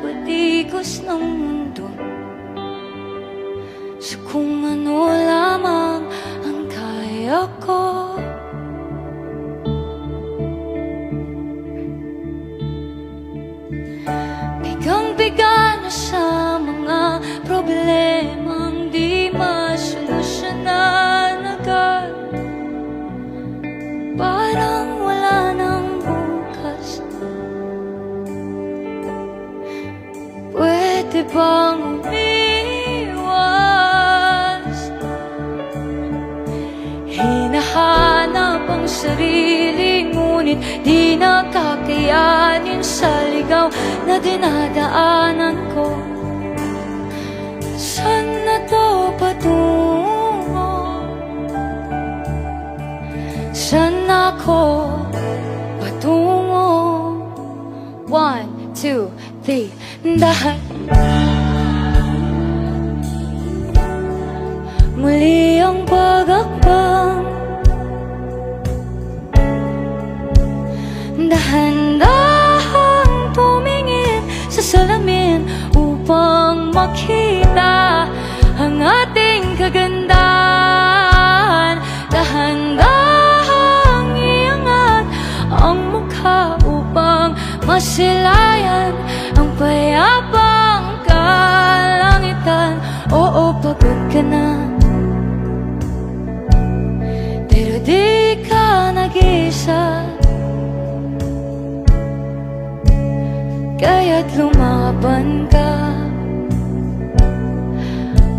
patikos ng mundo. So kung ano lamang ang kaya ko, bigang-biga na sa mga problemang di masolusyonan agad. Parang wala nang bukas. Pwede bang umiwas? Hinahanap ang sarili, ngunit di nakakayanin sa ligaw na dinadaanan ko. Saan na to patungo? Saan ako patungo? 1, 2, 3, dahan. Muli ang pag-akbang, dahan-dahang tumingin sa salamin upang makita ang ating kagandahan. Dahan-dahang iangat ang mukha upang masilayan ang payapang kalangitan. Oo, pagod ka na, pero di ka nag-isa. Kaya't lumaban ka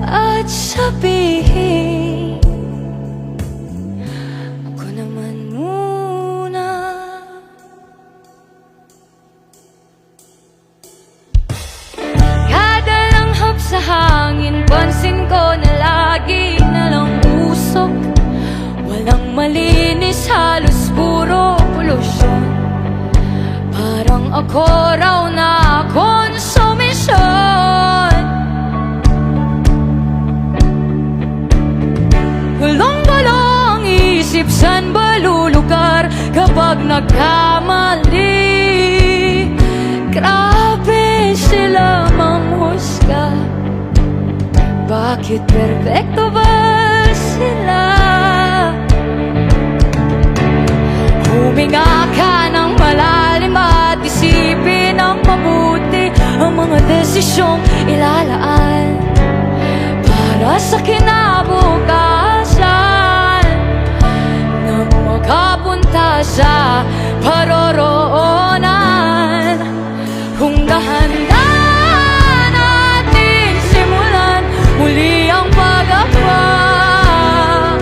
at sabihin, ako naman muna. Kada langhap sa hangin, pansin ko na lagi na lang usok. Walang malinis, halos puro polusyon. Parang ako raw na konsumisyon. Gulong-gulong isip, saan ba lulugar kapag nagkamali? Grabe sila manghusga. Bakit perfecto ba sila? Huminga ka ng malalim at isipin ng mabuti ang mga desisyong ilalaan para sa kinabukasan na makapunta sa paroroonan. Kung dahan-dahan natin simulan muli ang pag-akbang,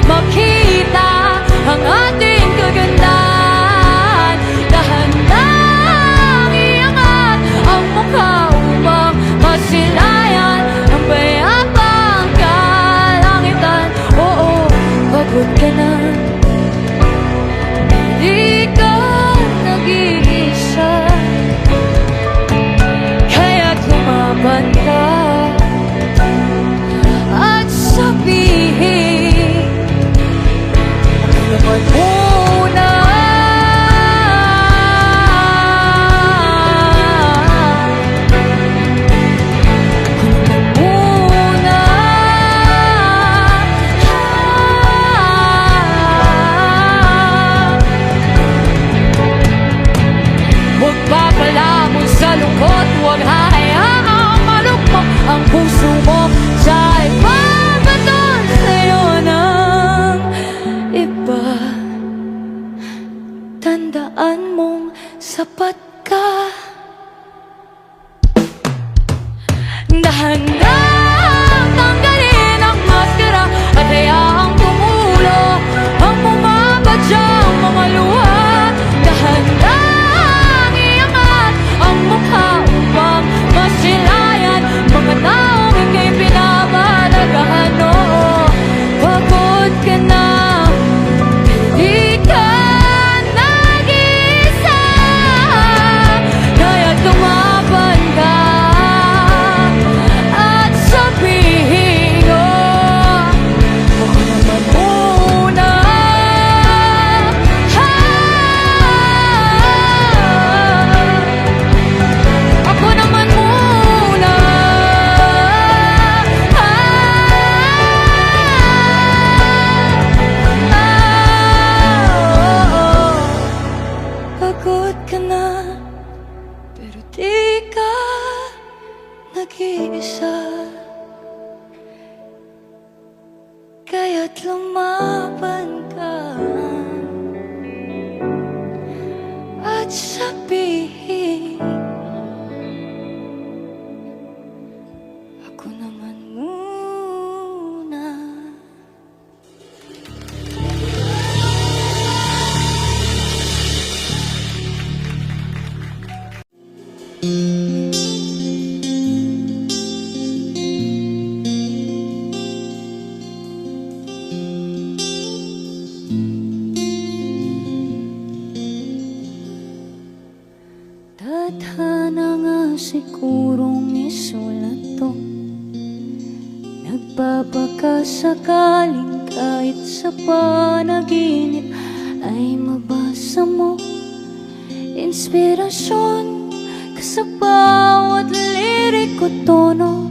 makita ang ating kagandahan. Dahan-dahang iangat ang mukha upang masilayan ang payapang kalangitan. Oo, pagod ka na, hindi ka nag-iisa. Kaya't lumaban ka at sabihin, naman muna. Naman muna. Huwag papalamon sa lungkot, huwag hahayaang malukmok ang puso mo sa ipapaton sa'yo ng iba. Tandaan mong sapat ka. Dahan-dahang tanggalin ang maskara at hayaang tumulo ang bumabadyang mga luha. Dahan-dahang iangat ang mukha upang masilayan mga taong ika'y pinabalagahan. Oo, pagod ka na, hindi ka nag-iisa. Kaya't lumaban ka sabihin. Ako naman muna. Tadhana nga sigurong isulat to. Nagpapakasakaling kahit sa panaginip ay mabasa mo inspirasyon ka sa bawat lirik o tono.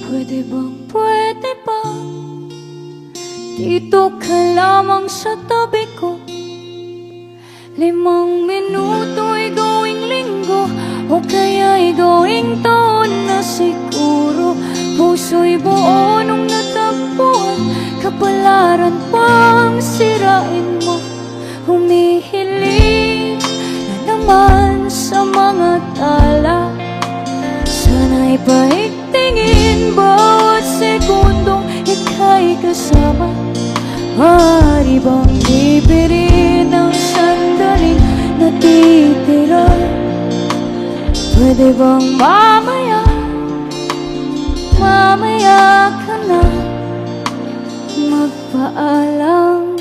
Pwede bang dito ka lamang sa tabi ko? 5 minuto'y gawing linggo o kaya'y gawing taon na siguro. Puso'y buo nung natagpuan, kapalaran pang sirain mo. Humihiling na naman sa mga tala, sana'y paigtingin bawat segundong ika'y kasama. Maaari bang bibirin ang sandaling natitira? Pwede bang mamaya ka na magpaalam?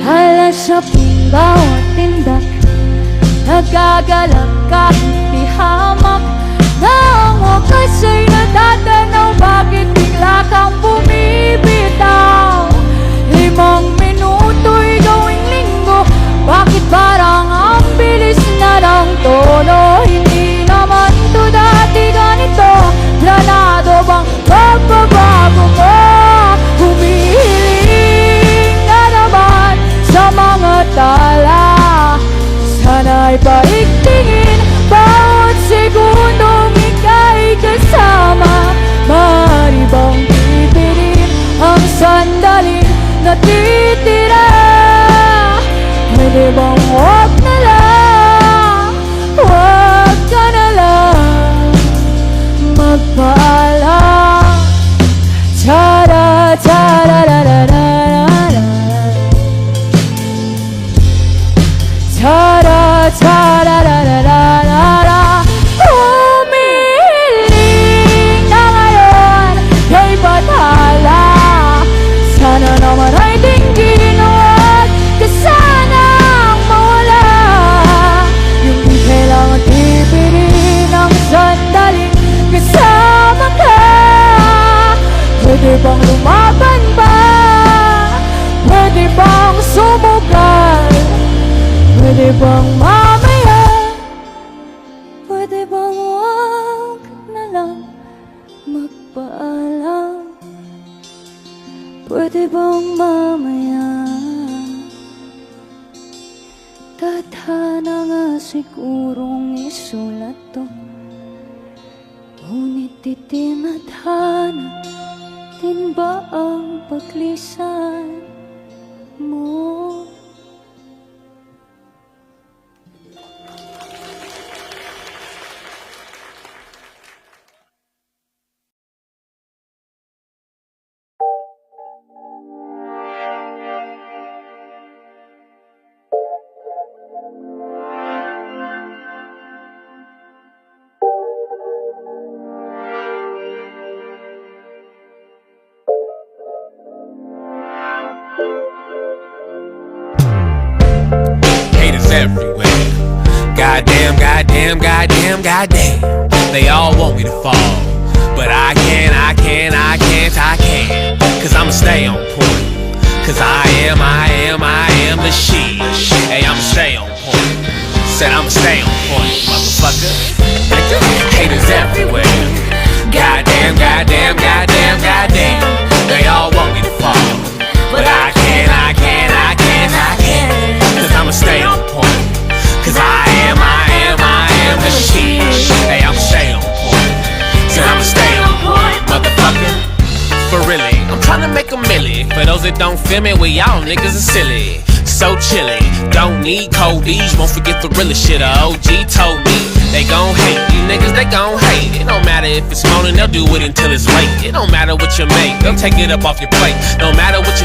Hala sa bawat tindak, nagagalak kahit di hamak. Nang wakas ay natatanaw, bakit bigla kang bumibitaw? 5 minuto'y gawing linggo, bakit parang ang bilis na ng tono? Hindi naman to dati ganito, planado bang pagbabago mo? Humihiling na naman sa mga tala, sana'y paigtingin bawat segundong ika'y kasama. Maaari bang titirin ang sandaling natitira? Pwede bang huwag na lang, huwag ka na lang magpaalam? Tara, tara, ra, ra, ra, ra, ra. Tara, tara, ra, ra, ra, ra, ra. Humihiling na ngayon kay bathala, sana naman ay dinggin, huwag ka sanang mawala. Yung di kailangan tipirin ang sandaling kasama ka. Pwede bang lumaban pa? Pwede bang sumugal? Pwede bang mamaya? Pwede bang huwag na lang magpaalam? Pwede bang mamaya? Tadhana nga sigurong isulat to, ngunit itinadhana din ba ang paglisan mo? Haters everywhere. Goddamn, goddamn, goddamn, goddamn. They all want me to fall, but I can't. Cause I'ma stay on point. Cause I am the shit. Hey, I'ma stay on point. Said I'ma stay on point, motherfucker. Haters everywhere. Goddamn, goddamn, goddamn, goddamn. They all want me to fall, but I can't. Cause I'ma stay on point. Cause I am the shit. Hey, I'ma stay on point. Cause I'ma stay on point, motherfucker. For really. I'm tryna make a milli. For those that don't feel me, well, y'all niggas are silly. So chilly, don't need Cody's. Won't forget the realest shit a OG told me. They gon' hate, you niggas, they gon' hate. It don't matter if it's morning, they'll do it until it's late. It don't matter what you make, they'll take it up off your plate. No matter what